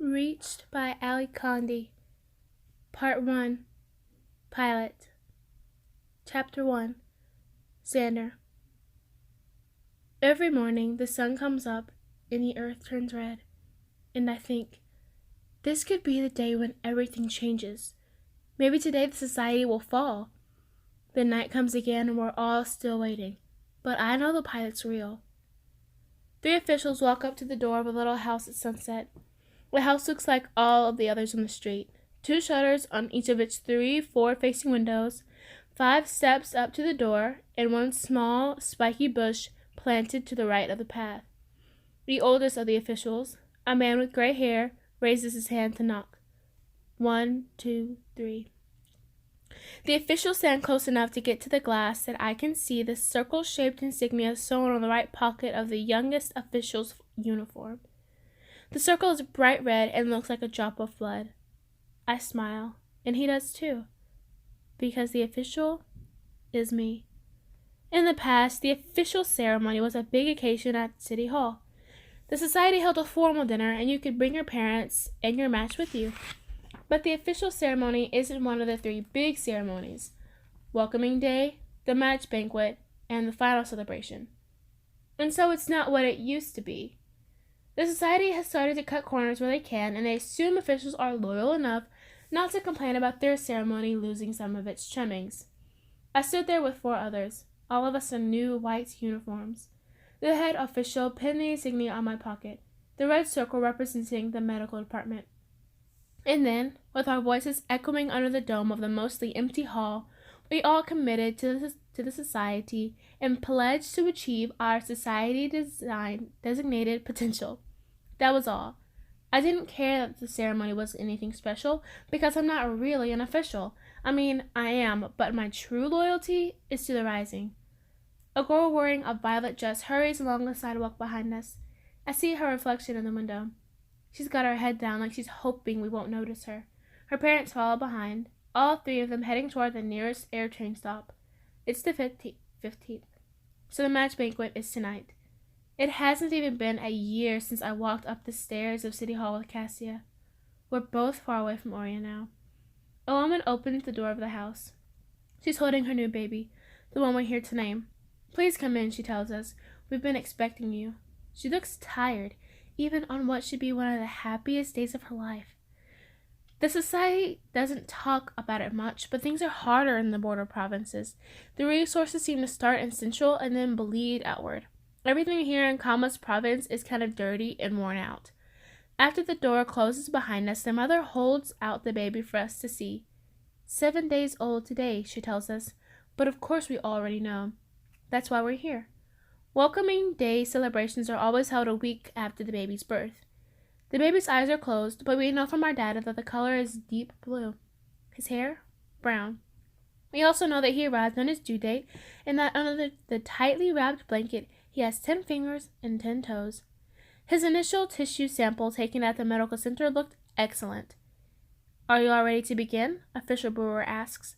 Reached by Condie. Part 1. Pilot. Chapter 1. Xander. Every morning the sun comes up and the earth turns red, and I think, this could be the day when everything changes. Maybe today the society will fall. The night comes again and we're all still waiting, but I know the pilot's real. 3 officials walk up to the door of a little house at sunset. The house looks like all of the others on the street. 2 shutters on each of its 3 forward-facing windows, 5 steps up to the door, and 1 small, spiky bush planted to the right of the path. The oldest of the officials, a man with gray hair, raises his hand to knock. 1, 2, 3. The officials stand close enough to get to the glass that I can see the circle-shaped insignia sewn on the right pocket of the youngest official's uniform. The circle is bright red and looks like a drop of blood. I smile, and he does too, because the official is me. In the past, the official ceremony was a big occasion at City Hall. The society held a formal dinner, and you could bring your parents and your match with you. But the official ceremony isn't one of the 3 big ceremonies: welcoming day, the match banquet, and the final celebration. And so it's not what it used to be. The society has started to cut corners where they can, and they assume officials are loyal enough not to complain about their ceremony losing some of its trimmings. I stood there with 4 others, all of us in new white uniforms. The head official pinned the insignia on my pocket, the red circle representing the medical department. And then, with our voices echoing under the dome of the mostly empty hall, we all committed to the society and pledged to achieve our society-designated potential. That was all. I didn't care that the ceremony was anything special, because I'm not really an official. I mean, I am, but my true loyalty is to the rising. A girl wearing a violet dress hurries along the sidewalk behind us. I see her reflection in the window. She's got her head down like she's hoping we won't notice her. Her parents follow behind, all 3 of them heading toward the nearest air train stop. It's the 15th, so the match banquet is tonight. It hasn't even been a year since I walked up the stairs of City Hall with Cassia. We're both far away from Oria now. A woman opens the door of the house. She's holding her new baby, the one we're here to name. Please come in, she tells us. We've been expecting you. She looks tired, even on what should be one of the happiest days of her life. The society doesn't talk about it much, but things are harder in the border provinces. The resources seem to start in Central and then bleed outward. Everything here in Kama's province is kind of dirty and worn out. After the door closes behind us, the mother holds out the baby for us to see. 7 days old today, she tells us, but of course we already know. That's why we're here. Welcoming day celebrations are always held a week after the baby's birth. The baby's eyes are closed, but we know from our data that the color is deep blue. His hair, brown. We also know that he arrived on his due date, and that under the tightly wrapped blanket he has 10 fingers and 10 toes. His initial tissue sample taken at the medical center looked excellent. Are you all ready to begin? Official Brewer asks.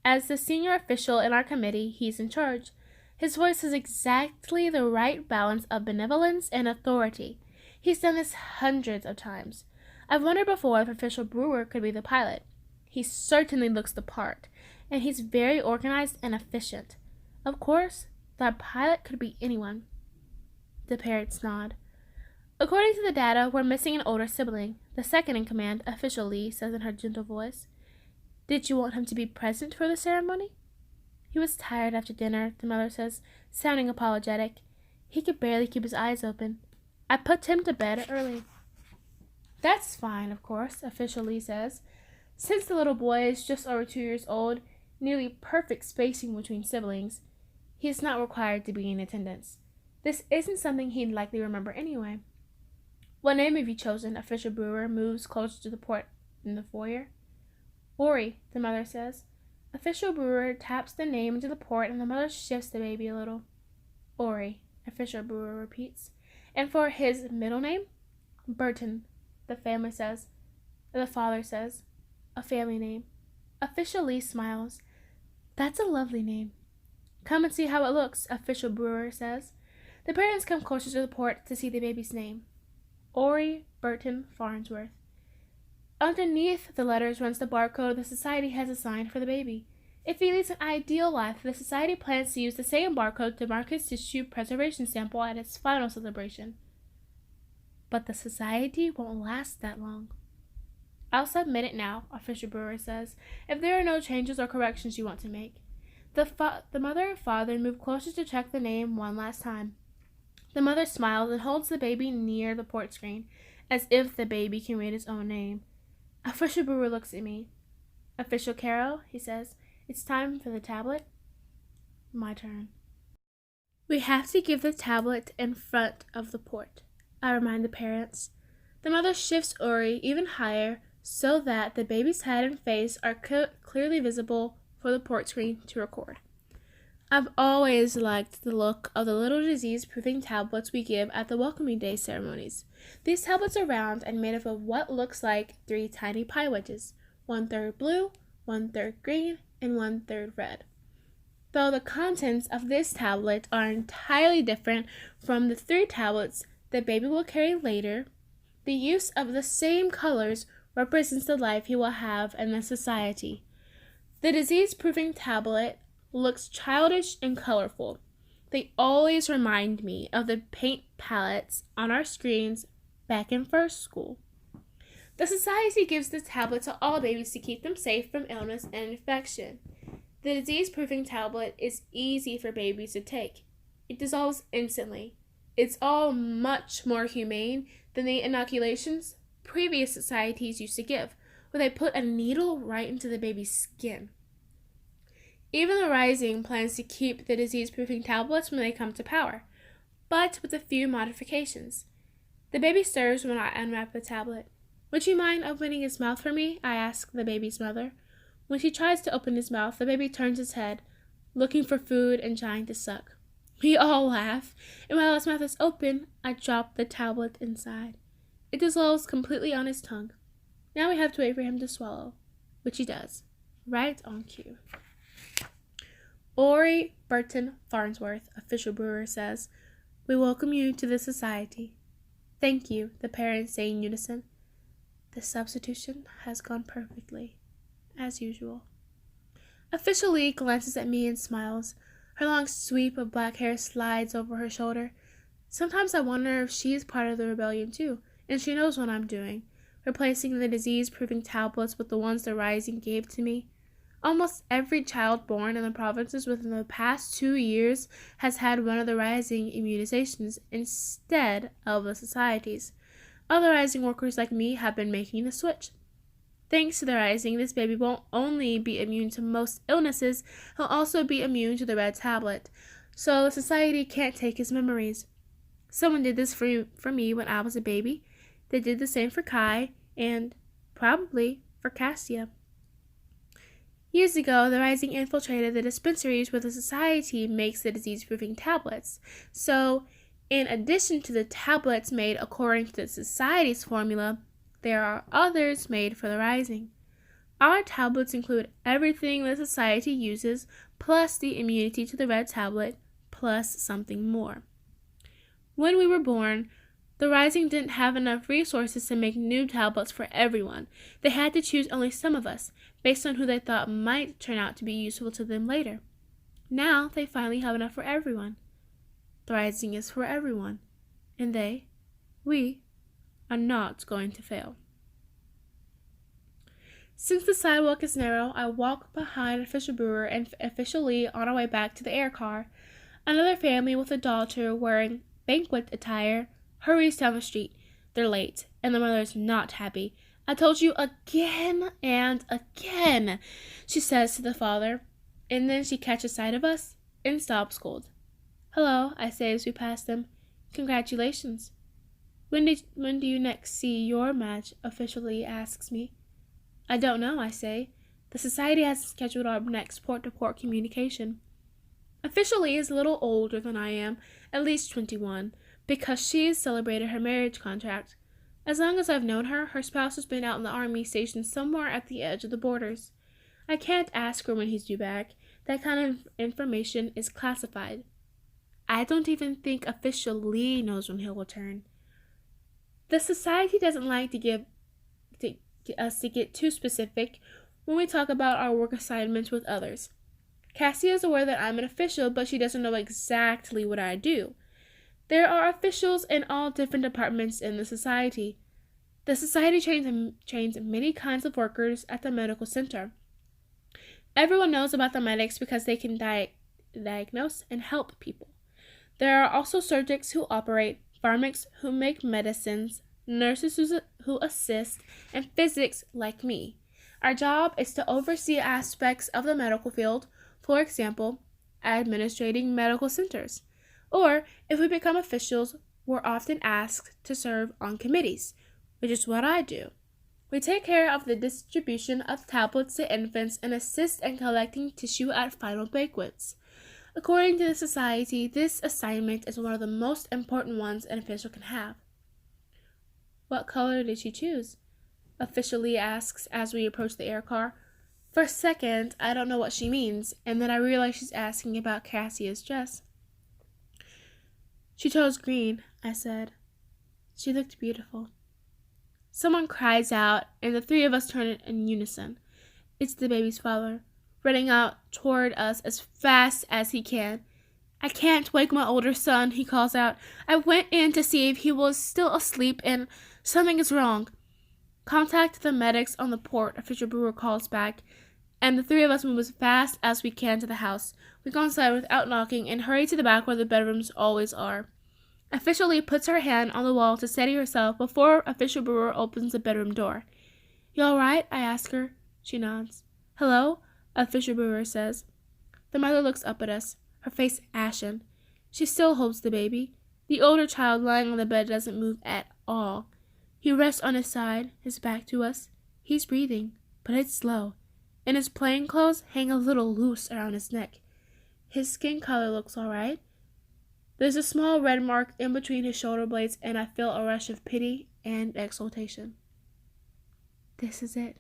As the senior official in our committee, he's in charge. His voice has exactly the right balance of benevolence and authority. He's done this hundreds of times. I've wondered before if Official Brewer could be the pilot. He certainly looks the part, and he's very organized and efficient. Of course, the pilot could be anyone. The parrots nod. According to the data, we're missing an older sibling. The second in command, Official Lee, says in her gentle voice. Did you want him to be present for the ceremony? He was tired after dinner, the mother says, sounding apologetic. He could barely keep his eyes open. I put him to bed early. That's fine, of course, Official Lee says. Since the little boy is just over 2 years old, nearly perfect spacing between siblings, he is not required to be in attendance. This isn't something he'd likely remember anyway. What name have you chosen? Official Brewer moves closer to the port in the foyer. Ori, the mother says. Official Brewer taps the name into the port, and the mother shifts the baby a little. Ori, Official Brewer repeats. And for his middle name? Burton, the father says. A family name. Official Lee smiles. That's a lovely name. Come and see how it looks, Official Brewer says. The parents come closer to the port to see the baby's name. Ori Burton Farnsworth. Underneath the letters runs the barcode the society has assigned for the baby. If he leads an ideal life, the society plans to use the same barcode to mark his tissue preservation sample at its final celebration. But the society won't last that long. I'll submit it now, Official Brewer says, if there are no changes or corrections you want to make. The mother and father move closer to check the name one last time. The mother smiles and holds the baby near the port screen, as if the baby can read its own name. Official Brewer looks at me. Official Carol, he says, it's time for the tablet. My turn. We have to give the tablet in front of the port, I remind the parents. The mother shifts Ori even higher so that the baby's head and face are clearly visible for the port screen to record. I've always liked the look of the little disease-proofing tablets we give at the Welcoming Day ceremonies. These tablets are round and made up of what looks like 3 tiny pie wedges, 1/3 blue, 1/3 green, and 1/3 red. Though the contents of this tablet are entirely different from the 3 tablets the baby will carry later, the use of the same colors represents the life he will have in the society. The disease-proofing tablet looks childish and colorful. They always remind me of the paint palettes on our screens back in first school. The society gives the tablet to all babies to keep them safe from illness and infection. The disease-proofing tablet is easy for babies to take. It dissolves instantly. It's all much more humane than the inoculations previous societies used to give, where they put a needle right into the baby's skin. Even the Rising plans to keep the disease-proofing tablets when they come to power, but with a few modifications. The baby stirs when I unwrap the tablet. Would you mind opening his mouth for me? I ask the baby's mother. When she tries to open his mouth, the baby turns his head, looking for food and trying to suck. We all laugh, and while his mouth is open, I drop the tablet inside. It dissolves completely on his tongue. Now we have to wait for him to swallow, which he does, right on cue. Ori Burton Farnsworth, Official Brewer says, we welcome you to the society. Thank you, the parents say in unison. The substitution has gone perfectly, as usual. Official Lee glances at me and smiles. Her long sweep of black hair slides over her shoulder. Sometimes I wonder if she is part of the rebellion too, and she knows what I'm doing, replacing the disease-proofing tablets with the ones the Rising gave to me. Almost every child born in the provinces within the past 2 years has had one of the Rising immunizations instead of the societies. Other Rising workers like me have been making the switch. Thanks to the Rising, this baby won't only be immune to most illnesses, he'll also be immune to the red tablet, so the society can't take his memories. Someone did this for me when I was a baby. They did the same for Kai, and probably for Cassia. Years ago, the Rising infiltrated the dispensaries where the society makes the disease-proofing tablets. So, in addition to the tablets made according to the society's formula, there are others made for the Rising. Our tablets include everything the society uses, plus the immunity to the red tablet, plus something more. When we were born, the Rising didn't have enough resources to make new tablets for everyone. They had to choose only some of us, based on who they thought might turn out to be useful to them later. Now they finally have enough for everyone. The Rising is for everyone, and we, are not going to fail. Since the sidewalk is narrow, I walk behind Official Brewer and Official Lee on our way back to the air car. Another family with a daughter wearing banquet attire hurries down the street. They're late, and the mother's not happy. I told you again and again, she says to the father, and then she catches sight of us and stops cold. Hello, I say as we pass them. Congratulations. When do you next see your match? Official Lee asks me. I don't know, I say. The society hasn't scheduled our next port-to-port communication. Official Lee is a little older than I am, at least 21, because she has celebrated her marriage contract. As long as I've known her, her spouse has been out in the army stationed somewhere at the edge of the borders. I can't ask her when he's due back. That kind of information is classified. I don't even think Official Lee knows when he'll return. The society doesn't like us to get too specific when we talk about our work assignments with others. Cassie is aware that I'm an official, but she doesn't know exactly what I do. There are officials in all different departments in the society. The society trains many kinds of workers at the medical center. Everyone knows about the medics because they can diagnose and help people. There are also surgeons who operate, pharmacists who make medicines, nurses who assist, and physicists like me. Our job is to oversee aspects of the medical field, for example, administrating medical centers. Or, if we become officials, we're often asked to serve on committees, which is what I do. We take care of the distribution of tablets to infants and assist in collecting tissue at final banquets. According to the society, this assignment is one of the most important ones an official can have. What color did she choose? Officially asks as we approach the air car. For a second, I don't know what she means, and then I realize she's asking about Cassia's dress. She chose green, I said. She looked beautiful. Someone cries out, and the three of us turn in unison. It's the baby's father, running out toward us as fast as he can. I can't wake my older son, he calls out. I went in to see if he was still asleep, and something is wrong. Contact the medics on the port, Official Brewer calls back, and the three of us move as fast as we can to the house. We go inside without knocking and hurry to the back where the bedrooms always are. Official Lee puts her hand on the wall to steady herself before Official Brewer opens the bedroom door. You all right? I ask her. She nods. Hello? Official Brewer says. The mother looks up at us, her face ashen. She still holds the baby. The older child lying on the bed doesn't move at all. He rests on his side, his back to us. He's breathing, but it's slow, and his plain clothes hang a little loose around his neck. His skin color looks all right. There's a small red mark in between his shoulder blades, and I feel a rush of pity and exultation. This is it.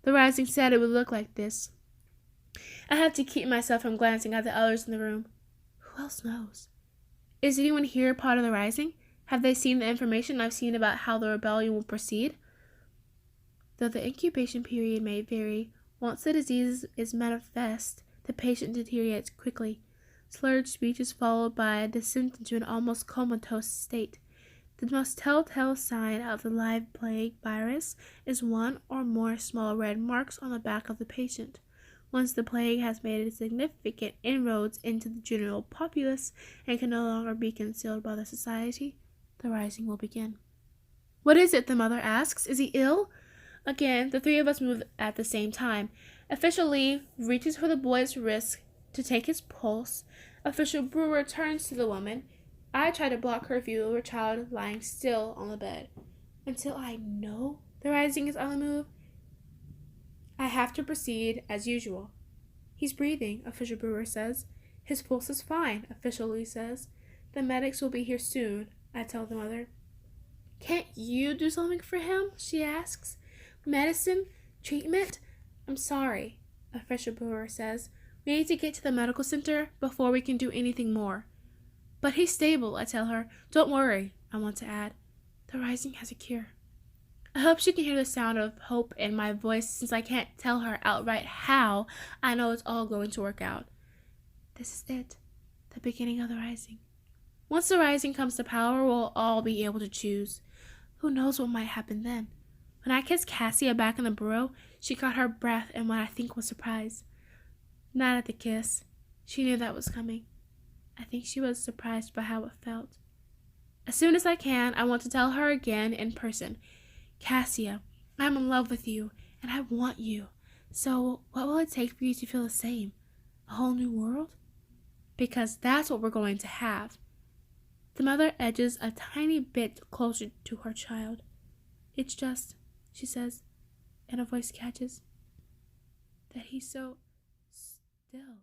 The Rising said it would look like this. I have to keep myself from glancing at the others in the room. Who else knows? Is anyone here part of the Rising? Have they seen the information I've seen about how the rebellion will proceed? Though the incubation period may vary, once the disease is manifest, the patient deteriorates quickly. Slurred speech is followed by a descent into an almost comatose state. The most telltale sign of the live plague virus is one or more small red marks on the back of the patient. Once the plague has made significant inroads into the general populace and can no longer be concealed by the society, the Rising will begin. What is it? The mother asks. Is he ill? Again, the three of us move at the same time. Official Lee reaches for the boy's wrist to take his pulse. Official Brewer turns to the woman. I try to block her view of her child lying still on the bed. Until I know the Rising is on the move, I have to proceed as usual. He's breathing, Official Brewer says. His pulse is fine, Official Lee says. The medics will be here soon, I tell the mother. Can't you do something for him? She asks. Medicine? Treatment? I'm sorry, Official Brewer says. We need to get to the medical center before we can do anything more. But he's stable, I tell her. Don't worry, I want to add. The Rising has a cure. I hope she can hear the sound of hope in my voice since I can't tell her outright how I know it's all going to work out. This is it, the beginning of the Rising. Once the Rising comes to power, we'll all be able to choose. Who knows what might happen then? When I kissed Cassia back in the burrow, she caught her breath in what I think was surprise. Not at the kiss. She knew that was coming. I think she was surprised by how it felt. As soon as I can, I want to tell her again in person. Cassia, I'm in love with you, and I want you. So what will it take for you to feel the same? A whole new world? Because that's what we're going to have. The mother edges a tiny bit closer to her child. It's just, she says, and her voice catches, that he's so still.